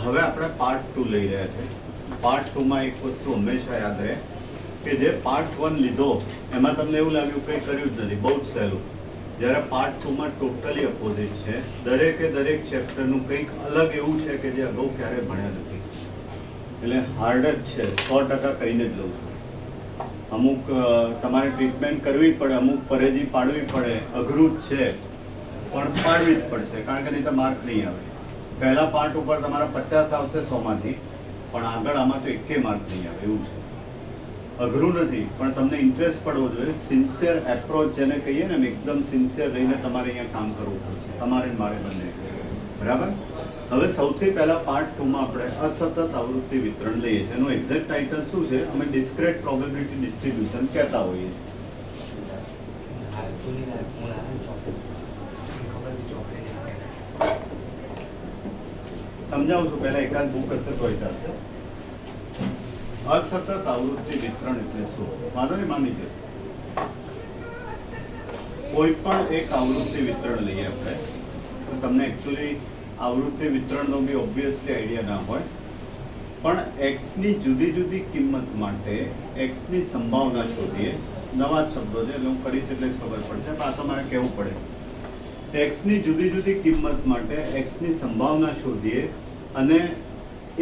હવે આપણે પાર્ટ 2 લઈ રહ્યા છે. પાર્ટ 2 માં એક વસ્તુ હંમેશા યાદ રહે કે જે પાર્ટ 1 લીધો એમાં તમને એવું લાગ્યું કંઈ કર્યું જ નથી, બહુ જ સહેલું. જ્યારે પાર્ટ 2 માં ટોટલી અપોઝિટ છે. દરેકે દરેક ચેપ્ટરનું કંઈક અલગ એવું છે કે જે અગાઉ ક્યારેય ભણ્યા નથી. એટલે હાર્ડ જ છે, 100% કહીને જ લઉં છું. અમુક તમારે ટ્રીટમેન્ટ કરવી પડે, અમુક પરેજી પાડવી પડે, અઘરું જ છે પણ પાડવી જ પડશે, કારણ કે નહીં તો માર્ક નહીં આવે. પહેલા પાર્ટ ઉપર તમારા 50 આવશે 100માંથી, પણ આગળ આમાં તો એકેય માર્ક નહીં આવે. એવું છે, અઘરું નથી, પણ તમને ઇન્ટરેસ્ટ પડવો જોઈએ. સિન્સિયર એપ્રોચ જેને કહીએ ને, એકદમ સિન્સિયર રહીને તમારે અહીંયા કામ કરવું પડશે, તમારે ને મારે બંને. બરાબર. હવે સૌથી પહેલા પાર્ટ 2 માં આપણે અસતત આવૃત્તિ વિતરણ લઈએ છીએ. એનું એક્ઝેક્ટ ટાઇટલ શું છે? અમે ડિસ્ક્રેટ પ્રોબેબિલિટી ડિસ્ટ્રીબ્યુશન કહેતા હોઈએ છીએ. સમજાવું છું, પહેલા એકાદ બુક હશે તોય ચાલશે. અસતત આવૃત્તિ વિતરણ એટલે શું? વાંધો નહીં, માની દે. કોઈ પણ એક આવૃત્તિ વિતરણ લઈએ આપણે, તો તમને એકચ્યુઅલી આવૃત્તિ વિતરણનો બી ઓબ્વિયસલી આઈડિયા ના હોય, પણ એક્સની જુદી જુદી કિંમત માટે એક્સની સંભાવના શોધીએ. નવા શબ્દો છે એટલે હું કરીશ એટલે જ ખબર પડશે, પણ આ તો મારે કહેવું પડે. એક્સની જુદી જુદી કિંમત માટે એક્સની સંભાવના શોધીએ અને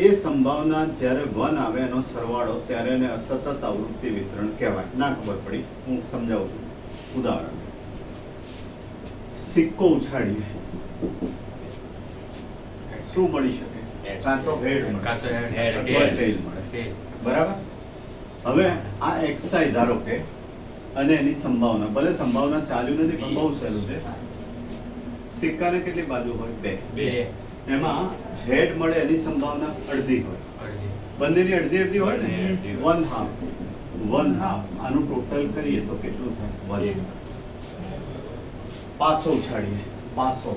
એ સંભાવના જ્યારે 1 આવે એનો સરવાળો, ત્યારે એને અસતત આવૃત્તિ વિતરણ કહેવાય. ના ખબર પડી, હું સમજાવું છું. ઉદાહરણ, સિક્કો ઉછાળીએ, શું મળી શકે? કાં તો હેડ મળે અથવા ટેલ મળે. બરાબર. હવે આ એક્સાઈ ધારો કે, અને એની સંભાવના, ભલે સંભાવના ચાલ્યું નથી પણ બહુ સહેલું છે. સિક્કાને કેટલી બાજુ હોય? 2. એમાં હેડ મળે એની સંભાવના અડધી હોય. બંનેની અડધી અડધી હોય ને, 1/2. આનું ટોટલ કરીએ તો કેટલું થાય? 1. પાસો ઉછાળીએ, પાસો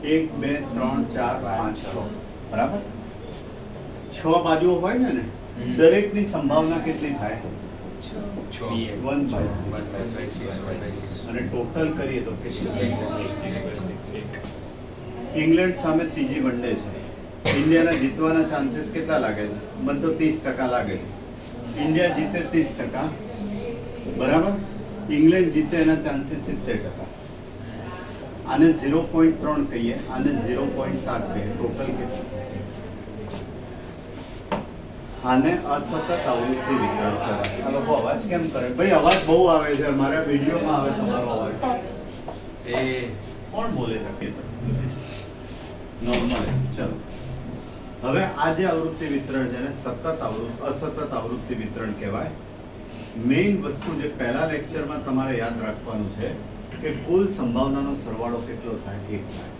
1 2 3 4 5 6. બરાબર. 6 બાજુઓ હોય ને, દરેકની સંભાવના કેટલી થાય? 1/6. અને ટોટલ કરીએ તો ઇંગ્લેન્ડ સામે ત્રીજી વનડે છે. ઇન્ડિયાના જીતવાના ચાન્સીસ કેટલા લાગે છે? મને તો 30% લાગે છે. ઇન્ડિયા જીતે 30%. બરાબર. ઇંગ્લેન્ડ જીતે એના ચાન્સીસ 70%. આને 0.3 કહીએ, આને 0.7 કહીએ. ટોટલ કેટલું? આને અસતત આવૃત્તિ વિતરણ કહેવાય. આ લોકો અવાજ કેમ કરે? ભાઈ અવાજ બહુ આવે છે, મારા વિડીયોમાં આવે તમારો અવાજ. કોણ બોલે શકે? નોર્મલ. ચલો, હવે આ જે આવૃત્તિ વિતરણ છે એને અસતત આવૃત્તિ વિતરણ કહેવાય. મેઇન વસ્તુ જે પહેલા લેક્ચરમાં તમારે યાદ રાખવાનું છે કે કુલ સંભાવનાનો સરવાળો કેટલો થાય? 1 થાય.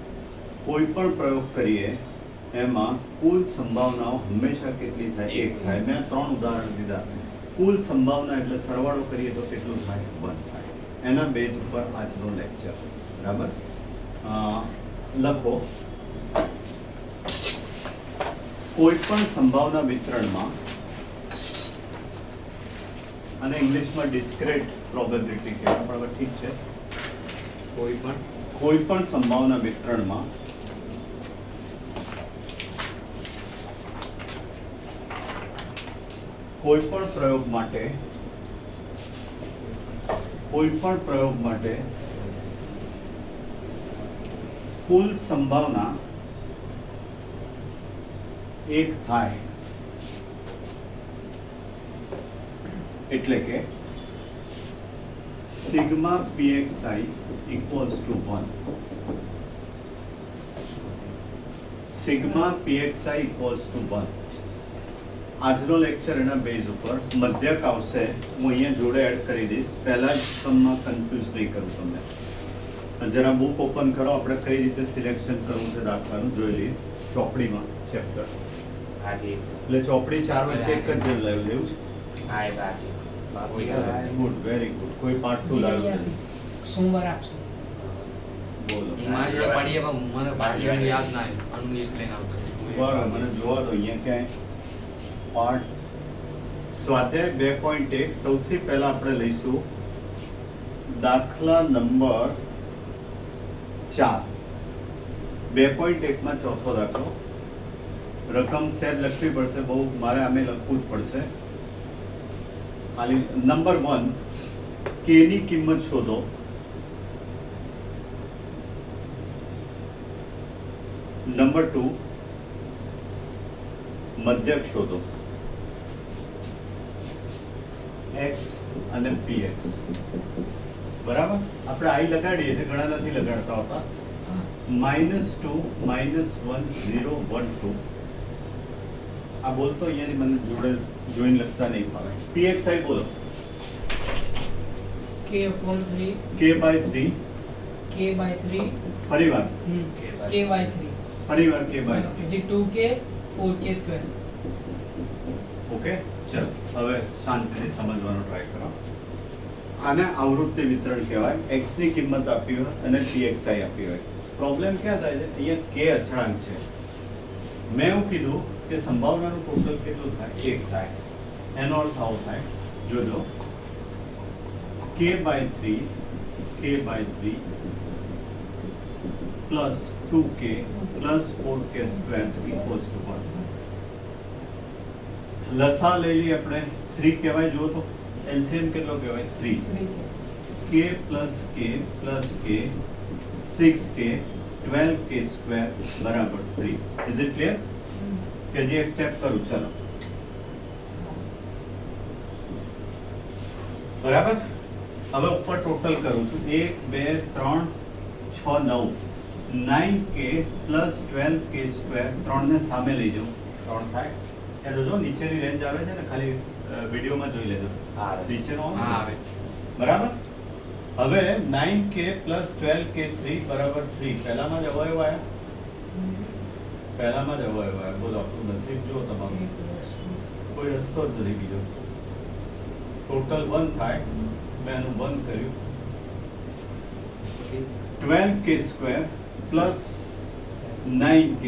કોઈ પણ પ્રયોગ કરીએ એમાં કુલ સંભાવનાઓ હંમેશા કેટલી થાય? 1 થાય. મેં 3 ઉદાહરણ દીધા. કુલ સંભાવના એટલે સરવાળો કરીએ તો કેટલું થાય? 1 થાય. એના બેઝ ઉપર આજનો લેક્ચર. બરાબર. લખો, કોઈ પણ સંભાવના વિતરણમાં, અને ઇંગ્લિશમાં ડિસ્ક્રેટ પ્રોબેબિલિટી કહેવાય, બરાબર, ઠીક છે. કોઈ પણ સંભાવના વિતરણમાં કોઈ પણ પ્રયોગ માટે કુલ સંભાવના 1 થાય. એટલે કે sigma pxi equals to 1. Sigma pxi equals to 1. આજનો લેક્ચર એના બેઝ ઉપર મધ્યક આવશે. હું અહીંયા જોડે એડ કરી દઈશ. પહેલા જ તમને કન્ફ્યુઝ નહીં કરું તમને. જરા બુક ઓપન કરો, આપણે કઈ રીતે સિલેક્શન કરવું છે દાખલાનું જોઈ લઈએ. ચોપડીમાં ચેપ્ટર, એટલે ચોપડી 4 વચ્ચે એક જ જણ લાવ્યું એવું છે. Good, very good. કોઈ પાર્ટ 2 લાવ્યું નથી? સોમવાર આપશે. બોલો. મારા જોડે પડીએ પણ મને બાકી યાદ ના આવ્યું. એક્સપ્લેન આવતો. બરાબર, મને જોવા દો અહીંયા ક્યાંય પાર્ટ. સ્વાધ્યાય 2.1. સૌથી પહેલા આપણે લઈશું દાખલા નંબર 4. 2.1 માં ચોથો દાખલો. રકમ સેજ લખવી પડશે, બહુ મારે આમે લખવું જ પડશે. ખાલી નંબર 1 કે ની કિંમત શોધો. નંબર 2 મધ્યક શોધો, x અને px. બરાબર, આપણે આઈ લગાડીએ એટલે ઘણા નથી લગાડતા હોતા. -2 -1 0 1 2. આ બોલતો અહીંયાની મને જોડે જોઈને લખતા નહીં ફાવે. pxi બોલો. k/3 k/3. k/3 ફરીવાર k/3 ફરીવાર k/3. is it 2k 4k square. Okay, ચલો હવે શાંતિથી સમજવાનો ટ્રાય કરો. આને આવૃત્તિ વિતરણ કહેવાય. x ની કિંમત આપી હોય અને pxi આપી હોય. પ્રોબ્લેમ ક્યાં થાય છે? અહીંયા k અચળાંક છે. મેં એવું કીધું કે સંભાવનાનું ટોટલ કેટલું થાય? 1 થાય. એનો અર્થ આવો થાય, જોજો, k/3 plus 2k plus 4k square equals to 1. લસા લઈ લઈએ આપણે. 3 કહેવાય, જો તો એલસીએમ કેટલો કહેવાય? 3. k plus k plus k 6k 12k square બરાબર 3. Is it clear? કે જે એક સ્ટેપ કરું, ચલો. બરાબર, હવે ઉપર ટોટલ કરું છું. 1 2 3 6 9 9k plus 12k square. 3 ને સામે લઈ જાઉં, 3 થાય. એ જોજો નીચેની રેન્જ આવે છે ને, ખાલી વિડીયોમાં જોઈ લેજો. નીચેનો આવે. બરાબર. હવે 9k plus 12k 3 બરાબર 3. પહેલામાં જ અવયવ આવ્યા, પહેલામાં જ અવયવ આવ્યા. બોલો, આપણું નસીબ જો તમારું, કોઈ રસ્તો જ નથી બીજો. ટોટલ 1 થાય. મેં એનું 1 કર્યું. 12k square plus 9k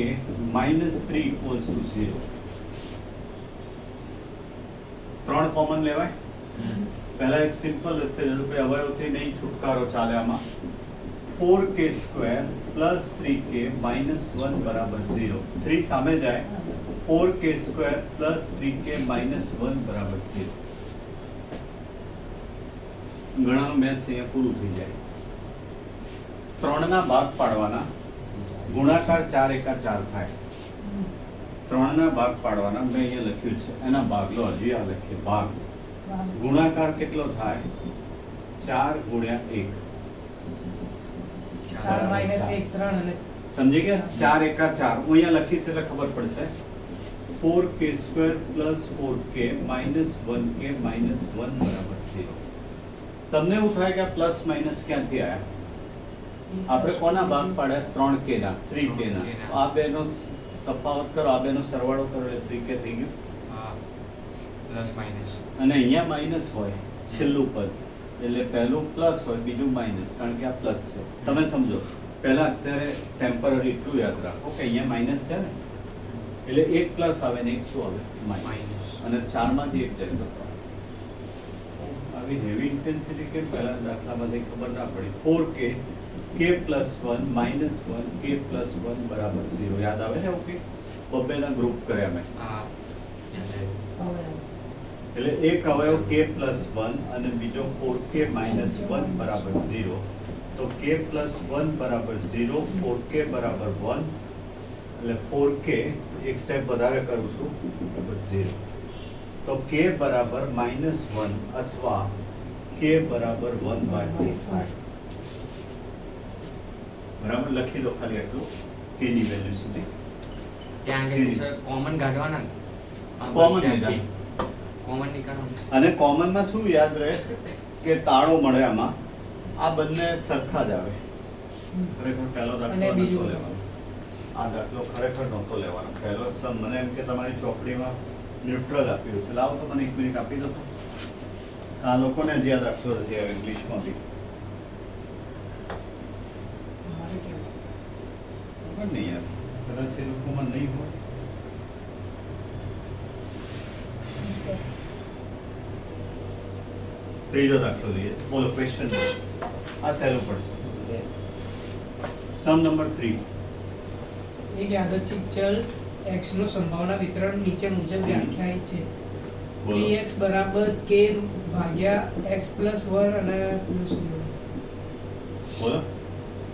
minus 3 equals to 0. 3 common લેવાય. પહેલા એક સિમ્પલ રસ્તે જજો કે અવયવથી નહીં છુટકારો ચાલે આમાં. 4k square plus 3k minus 1 બરાબર 0. 3 સામે જાય. 4k square plus 3k minus 1 બરાબર 0. ગણાનું મેથ્સ અહીંયા પૂરું થઈ જાય. 3 ના ભાગ પાડવાના. ગુણાકાર 4 એકા 4 થાય. 3 ના ભાગ પાડવાના. મેં અહીંયા લખ્યું છે, એના ભાગ લો. હજી આ લખીએ ભાગ. ગુણાકાર કેટલો થાય? 4 ગુણ્યા 1. 4 minus 1 3 અને સમજી ગયા? 4 એકા 4. હું અહીંયા લખીશ એટલે ખબર પડશે. 4k square plus 4k minus 1k minus 1 બરાબર 0. તમને એવું થાય કે આ પ્લસ માઇનસ ક્યાંથી આવ્યા? આપણે કોના ભાગ પાડ્યા? 3k ના, 3k ના. આ બેનો તફાવત કરો, આ બેનો સરવાળો કરો એટલે 3k થઈ ગયું. Plus minus. અને અહીંયા માઇનસ હોય છેલ્લું પદ, એટલે પહેલું પ્લસ હોય, બીજું માઇનસ, કારણ કે આ પ્લસ છે. તમે સમજો, પહેલા અત્યારે ટેમ્પરરી એટલું યાદ રાખો કે અહીંયા માઇનસ છે ને, એટલે એક પ્લસ આવે ને એક શું આવે? માઇનસ. અને 4 માંથી એક જાય તો આવી હેવી ઇન્ટેન્સિટી કેમ પહેલા દાખલામાં ખબર ના પડી? 4k k plus 1 minus 1 k plus 1 બરાબર 0. યાદ આવે છે? ઓકે, બબ્બેના ગ્રુપ કર્યા મેં. એટલે એક અવયવ k plus 1 અને બીજો 4k minus 1 બરાબર 0. તો k plus 1 બરાબર 0, 4k બરાબર 1, એટલે 4k એક સ્ટેપ વધારે કરું છું, બરાબર 0. તો k બરાબર -1 અથવા k બરાબર 1/5. બરાબર, લખી દો ખાલી આટલું k ની વેલ્યુ સુધી. ત્યાં આગળ સર કોમન કાઢવાના. કોમન લીધા. કોમન નીકળવાનું. અને કોમનમાં શું યાદ રહે કે તાળો મળે આમાં. આ બંને સરખા જ આવે. ખરેખર પહેલો દાખલો અને નહોતો બીજું? લેવાનો. આ દાખલો ખરેખર નહોતો લેવાનો. પહેલો જ સમ મને એમ કે તમારી ચોપડીમાં ન્યુટ્રલ આપ્યું હશે. લાવો તો મને 1 મિનિટ આપી દો તો. આ લોકોને હજી આ દાખલો નથી આવ્યો ઇંગ્લિશમાં બી. ખબર નહીં યાર, કદાચ એ લોકોમાં નહીં હોય. ત્રીજો દાખલો લઈએ. બોલો, ક્વેશ્ચન. આ સહેલું પડશે. Sum number 3. એક યાદચ્છિક ચલ x નું સંભાવના વિતરણ નીચે મુજબ વ્યાખ્યાયિત છે. બોલો px બરાબર k ભાગ્યા x પ્લસ 1 અને plus 1. બોલો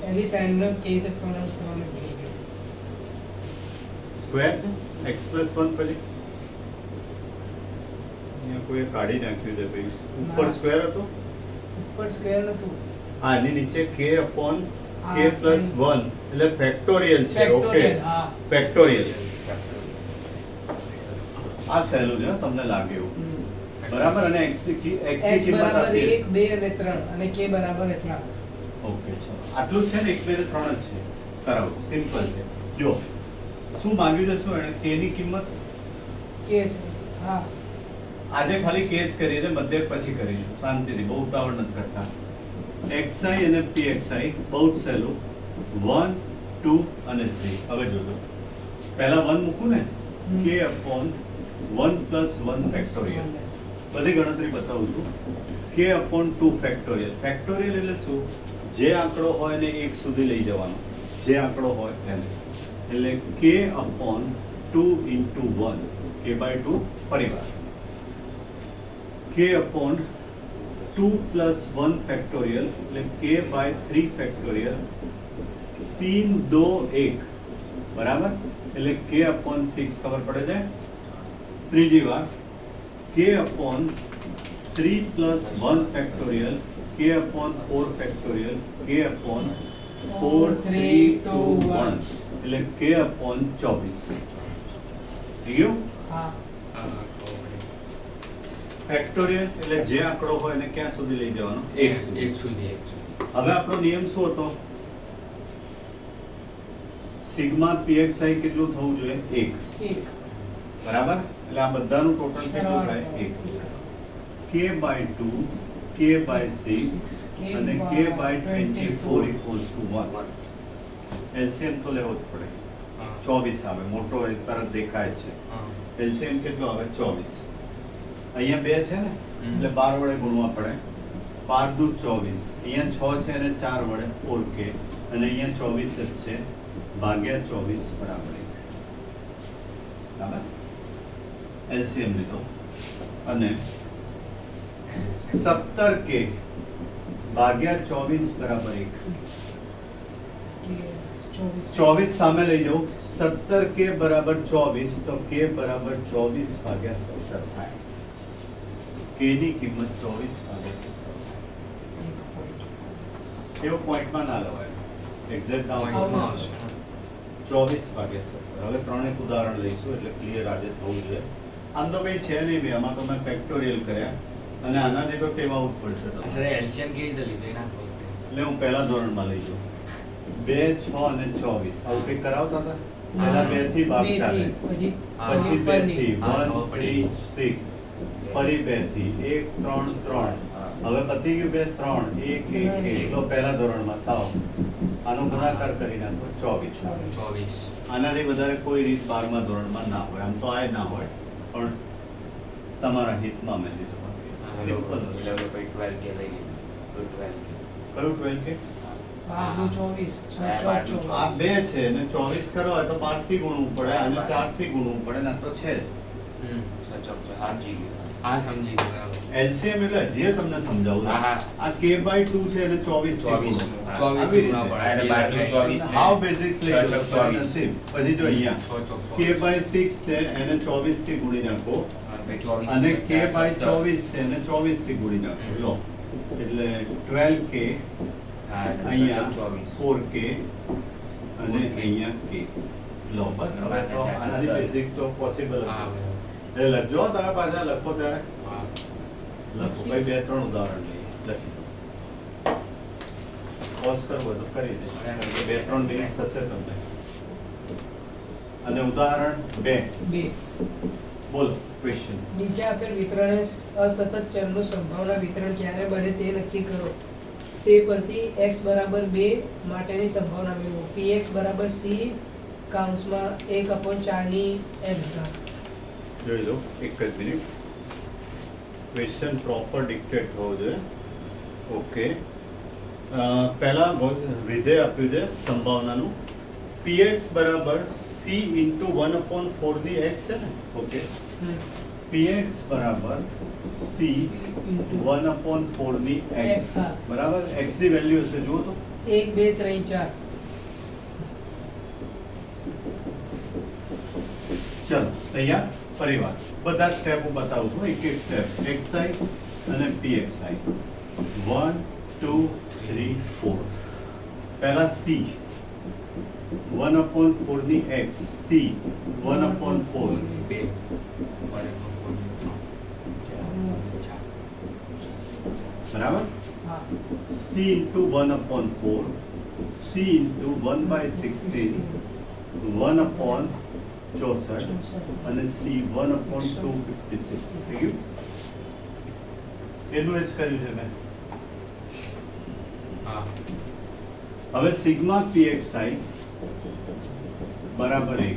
એની સાઈનને કે રીતે પ્રોનાઉન્સ કરવાનું ભૂલી ગયો. સ્ક્વેર છે x પ્લસ 1 પછી અહીંયા કોઈ કાઢી નાખ્યું છે ભાઈ ઉપર ના. સ્ક્વેર હતો ઉપર સ્ક્વેર નતું. હા એની નીચે k અપોન હા, k પ્લસ sin. 1 એટલે ફેક્ટોરિયલ છે ઓકે ફેક્ટોરિયલ હા. ફેક્ટોરિયલ આ સહેલું છે તમને લાગે એવું હમ. બરાબર અને x ની x કિંમત બરાબર આપી 1 2 અને 3 અને k બરાબર એટલા. ઓકે ચલો આટલું જ છે ને 1 2 3 જ છે કરાવો સિમ્પલ છે જો શું માંગ્યું છે શું એને k ની કિંમત k છે હા. આજે ખાલી k જ કરીએ છે મધ્યક પછી કરીશું શાંતિથી બહુ ઉતાવળ નથી કરતા xi અને pxi બહુ જ સહેલું 1 2 અને 3 હવે જોજો પહેલા 1 મૂકું ને હમ. k upon 1 plus 1 ફેક્ટોરિયલ બધી ગણતરી બતાવું છું k upon 2 ફેક્ટોરિયલ ફેક્ટોરિયલ એટલે શું જે આંકડો હોય એને 1 સુધી લઈ જવાનો જે આંકડો હોય એને એટલે k upon 2 into 1 k by 2 પરિવાર k upon 2 plus 1 ફેક્ટોરિયલ એટલે k by 3 ફેક્ટોરિયલ 3 2 1 બરાબર એટલે k upon 6 ખબર પડે છે ત્રીજી વાર k upon 3 plus 1 factorial k upon 4 factorial k upon 4 3 2 1 એટલે k upon 24 થઈ ગયું હા. ફેક્ટોરિયલ એટલે જે આંકડો હોય એને ક્યાં સુધી લઈ જવાનો 1 સુધી એક સુધી હવે આપણો નિયમ શું હતો સિગ્મા pxi કેટલું થવું જોઈએ 1 એક બરાબર એટલે આ બધાનું ટોટલ કેટલું થાય 1 k by 2 k by 6 અને k by 24 equals to 1 LCM તો લેવો જ પડે 24 આવે મોટો એ તરત દેખાય છે LCM કેટલો આવે 24 અહીંયા 2 છે ને એટલે 12 વડે ગુણવા પડે 12 દુ 24 અહીંયા 6 છે અને 4 વડે 4k અને અહીંયા 24 જ છે ભાગ્યા 24 બરાબર 1 બરાબર LCM લીધો અને 17k ભાગ્યા 24 બરાબર 1 24 સામે લઈ જાઓ 17k બરાબર 24 તો k બરાબર 24 ભાગ્યા 17 થાય k ની કિંમત 24 ભાગ્યા 17 એવું પોઈન્ટમાં ના લવાય એક્ઝેક્ટ ના આવું આવશે 24 ભાગ્યા 17 હવે ત્રણ એક ઉદાહરણ લઈશું એટલે ક્લિયર આજે થવું જોઈએ આમ તો કઈ છે નહીં બે આમાં તો મેં ફેક્ટોરિયલ કર્યા અને આનાથી તો ટેવાવું જ પડશે સર તમારે એલસીએમ કેવી રીતે લીધું એના ખબર એટલે હું પહેલા ધોરણમાં લઈ જાઉં 2 6 અને 24 આવું કંઈક કરાવતા હતા પહેલા 2 થી ભાગ ચાલે પછી પછી 2 થી હા, 1 ખબર પડી. 3 6 ફરી 2 થી 1 3 3 હવે પતી ગયું 2 3 1 1 એટલો પહેલા ધોરણમાં સાવ આનો ગુણાકાર કરી નાખો 24 આવે 24 આનાથી વધારે કોઈ રીત 12મા ધોરણમાં ના હોય આમ તો આય ના હોય પણ તમારા હિતમાં મેં લીધું સિમ્પલ કયું 12 કે બારનું 24 બારનું આ 2 છે ને 24 કરો હોય તો 5 થી ગુણવું પડે અને 4 થી ગુણવું પડે ને આ તો છે જ હા સમજી ગયો બરાબર LCM એટલે હજી તમને સમજાવું હા, હા. આ k by 2 છે અને 24 થી ગુણો. 24 આવી ગુણવા રીતે. પડે બારનું 24 હાવ બેઝિક્સ લઈ લો 24. નસીબ પછી જો અહીંયા k by 6 છે એને 24 થી ગુણી નાખો અને k by 24 છે એને 24 થી ગુણી નાખો લો એટલે 12k અહીંયા 4k અને અહીંયા k લો બસ હવે તો આનાથી બેઝિક્સ તો પોસિબલ હા હતું એટલે લખજો તમે પાછા લખો ત્યારે લખો ભાઈ 2 3 ઉદાહરણ લઈએ લખી પોઝ કરવો હોય તો કરી દે 2 3 મિનિટ થશે તમને અને ઉદાહરણ 2 2 બોલો ક્વેશ્ચન નીચે આપેલ વિતરણે અસતત ચલનું સંભાવના વિતરણ ક્યારે બને તે નક્કી કરો તે પરથી x બરાબર 2 માટેની સંભાવના મેળવો px બરાબર c કૌંસમાં 1/4 ની x ઘાત. જોઈ લો એક જ મિનિટ ક્વેશ્ચન પ્રોપર ડિક્ટેટ થવો જોઈએ ઓકે પહેલા વિધેય આપ્યું છે સંભાવનાનું px બરાબર c into 1/4 ની x છે ને ઓકે px બરાબર c 1/4 ની x હા. બરાબર x ની વેલ્યુ હશે જુઓ તો 1 2 3 4 ચલો તૈયાર ફરીવાર બધા સ્ટેપ હું બતાવું છું એક એક સ્ટેપ xi અને pxi 1 2 3 4 પહેલા c 1/4 ની x c 1/4 બે બરાબર હા c into 1/4 c into 1/16 1/64 અને c 1/256 થઈ ગયું એનું જ કર્યું છે મેં હા હવે સિગ્મા pxi બરાબર 1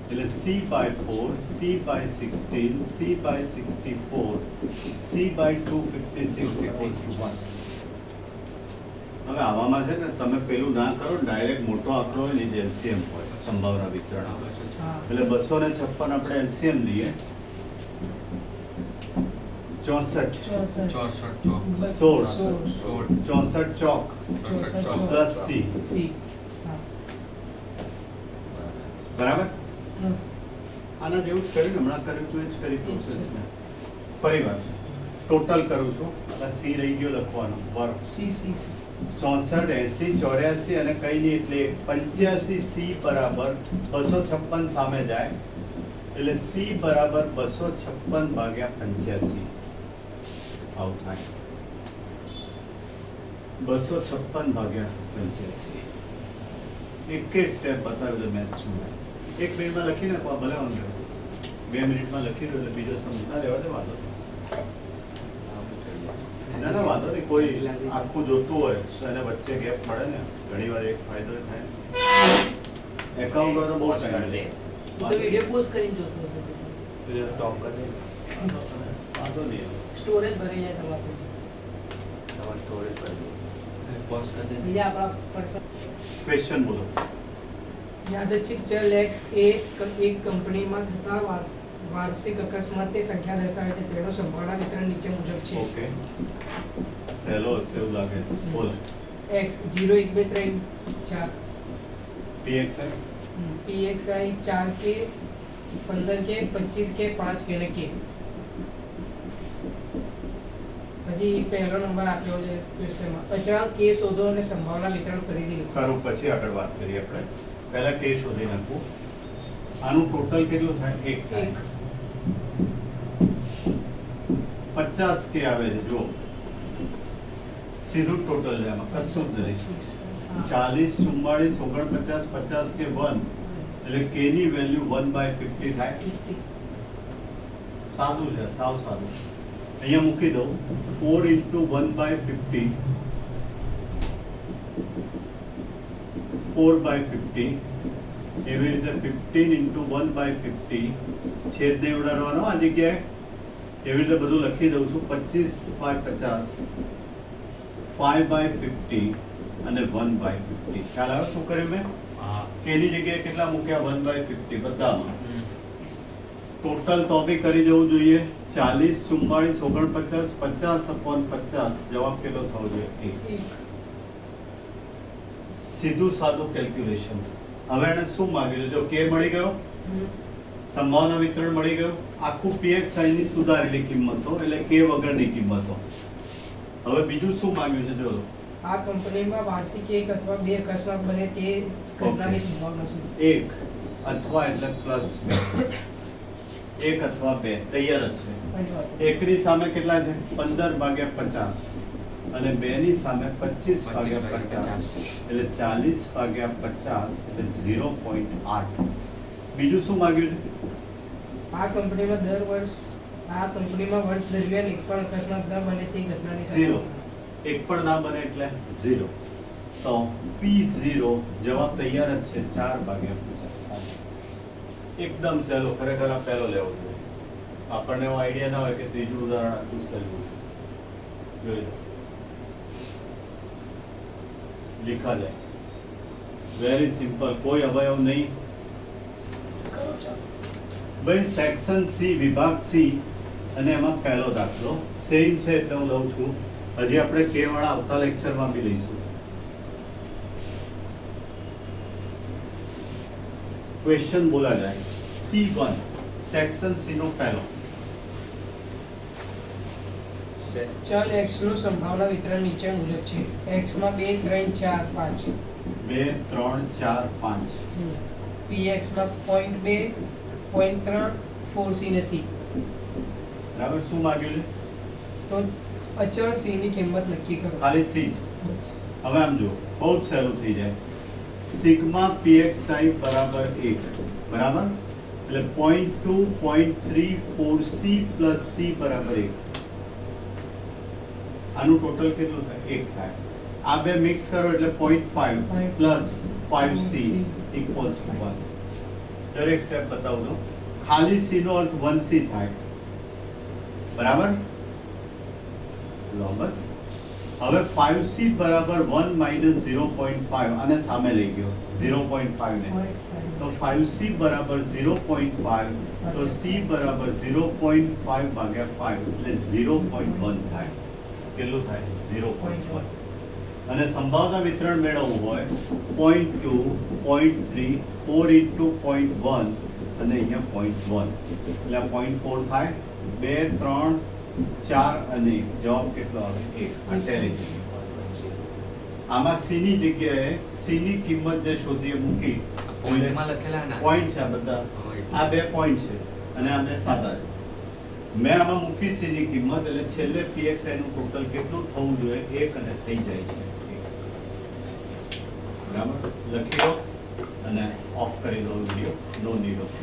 એટલે c by 4 c by 16 c by 64 c by 256 equals to 1 હવે આવામાં છે ને તમે પેલું ના કરો ડાયરેક્ટ મોટો આંકડો હોય ને જે એલસીએમ હોય સંભાવના વિતરણ હા એટલે 256 આપણે એલસીએમ લઈએ 64 64 ચોક 64 ચોક પ્લસ c સી હા બરાબર હમ. આના જેવું જ કર્યું ને, હમણાં કર્યું તું એ જ કરી પ્રોસેસ મેં ફરીવાર ટોટલ કરું છું એટલે સી રહી ગયો લખવાનો વર્ગ સી સી 64 80 84 અને કઈ નહીં એટલે 85 સી બરાબર 256 સામે જાય એટલે સી બરાબર 256 ભાગ્યા 85 આવું થાય 256 ભાગ્યા 85 એક એક સ્ટેપ બતાવી દો મેથ્સમાં એક મિનિટમાં લખી નાખો ભલે વાંધો નહીં. 2 મિનિટમાં લખી દો એટલે બીજો સમજતા રહેવા દે વાંધો નહીં. ના ના વાંધો નહીં કોઈ આખું જોતું હોય તો એને વચ્ચે ગેપ મળે ને ઘણી વાર એક ફાયદો એ થાય એકાઉન્ટ તો બહુ ટાઈમ લે તો વિડિયો પોસ્ટ કરીને જોતો હશે સ્ટોપ કરી દે વાંધો નહીં સ્ટોરેજ ભરાઈ જાય તમારું તમારે સ્ટોરેજ કરી દો પોઝ કરી દે બીજા આપણા પર્સન ક્વેશ્ચન બોલો યાદચ્છિક ચલ x એક કંપનીમાં થતા વાર્ષિક અકસ્માતની સંખ્યા દર્શાવે છે તેનું સંભાવના વિતરણ નીચે મુજબ છે ઓકે સહેલો હશે એવું લાગે બોલો x 0 1 2 3 4 pxi pxi 4 કે 15 કે 25 કે 5 કે અને કે પછી પહેલો નંબર આપ્યો છે ક્વેશ્ચનમાં અચળાંક કે શોધો અને સંભાવના વિતરણ ફરીથી લખો ખરું પછી આગળ વાત કરીએ આપણે પહેલા કે શોધી નાખવું આનું ટોટલ કેટલું થાય એક થાય એક 50 કે આવે છે જો સીધું ટોટલ છે આમાં કશું જ નથી 40 44 49 50 કે 1 એટલે k ની વેલ્યુ 1/50 થાય સાદું છે સાવ સાદું અહીંયા મૂકી દઉં 4 into 1/50 4/50 એવી રીતે 15 into 1/50 છેદને ઉડાડવાનો આ જગ્યાએ એવી રીતે બધું લખી દઉં છું 25/50 5/50 અને 1/50 ખ્યાલ આવે શું કર્યું મેં હા કે ની જગ્યાએ કેટલા મૂક્યા 1/50 બધામાં હમ. ટોટલ તો બી કરી જવું જોઈએ 40 44 49 50/50 જવાબ કેટલો થવો જોઈએ 1 સીધું સાદું કેલ્ક્યુલેશન હવે એને શું માંગ્યું જો કે મળી ગયો સંભાવના વિતરણ મળી ગયું આખું pxi ની સુધારેલી કિંમતો એટલે કે વગરની કિંમતો હવે બીજું શું માંગ્યું છે જો આ કંપનીમાં વાર્ષિક એક અથવા બે અકસ્માત બને તે ઘટનાની સંભાવના શું એક અથવા એટલે પ્લસ 2 એક અથવા બે તૈયાર જ છે એકની સામે કેટલા છે 15/50 અને બે ની સામે 25/50 એટલે 40/50 એટલે 0.8 બીજું શું માંગ્યું છે આ કંપનીમાં વર્ષ દરમિયાન એક પણ અકસ્માત ન બને તે ઘટનાની ઝીરો એક પણ ના બને એટલે 0 તો p0 જવાબ તૈયાર જ છે 4/50 એકદમ સહેલો ખરેખર આ પહેલો લેવો જોઈએ આપણને એવો આઈડિયા ના હોય કે ત્રીજું ઉદાહરણ આટલું સહેલું છે જોઈ લો लिखा जाए વેરી સિમ્પલ, કોઈ અવયવ નહીં. કરો ચાલો. ભાઈ સેક્શન સી, વિભાગ સી, અને એમાં પહેલો દાખલો સેમ છે એટલે હું લઉં છું. હજી આપણે કે વાળા આવતા લેક્ચરમાં બી લઈશું. ક્વેશ્ચન બોલા જાય C1 સેક્શન સી નો પહેલો. ચલ x નું સંભાવના વિતરણ નીચે મુજબ છે. x માં 2 3 4 5. 2 3 4 5. px માં 0.2 0.3 4c ને c. બરાબર, શું માંગ્યું છે? તો અચળ c ની કિંમત નક્કી કરો. ખાલી સી જ. હવે આમ જુઓ, બહુ જ સહેલું થઈ જાય. સિગ્મા pxi બરાબર 1, બરાબર, એટલે 0.2 0.3 4c પ્લસ c બરાબર 1. આનું ટોટલ કેટલું થાય? 1 થાય. આ બે મિક્સ કરો એટલે 0.5 પ્લસ 5c ઇક્વલ્સ ટુ 1. દરેક સ્ટેપ બતાવું તો ખાલી c નો અર્થ 1c થાય, બરાબર. લો બસ. હવે 5c બરાબર 1 માઇનસ 0.5, આને સામે લઈ ગયો 0.5 ને, તો 5c બરાબર 0.5, તો c બરાબર 0.5 ભાગ્યા 5 એટલે 0.1 થાય. કેટલું થાય? 0.1. અને સંભાવના વિતરણ મેળવવું હોય 0.2 0.3 4 into 0.1 અને અહીંયા 0.1 એટલે આ 0.4 થાય. 2 3 4 અને 1 જવાબ કેટલો આવે? 1. આ ટેલી થઈ ગયું. આમાં c ની જગ્યાએ c ની કિંમત જે શોધીએ મૂકી, પોઈન્ટમાં લખેલા ના પોઈન્ટ છે આ બધા, આ બે પોઈન્ટ છે અને આ બે સાદા છે. મેં આમાં મૂકી c ની કિંમત, એટલે છેલ્લે pxi નું ટોટલ કેટલું થવું જોઈએ? 1 અને થઈ જાય છે 1. બરાબર, લખી લો અને ઓફ કરી દો વિડિયો. No need of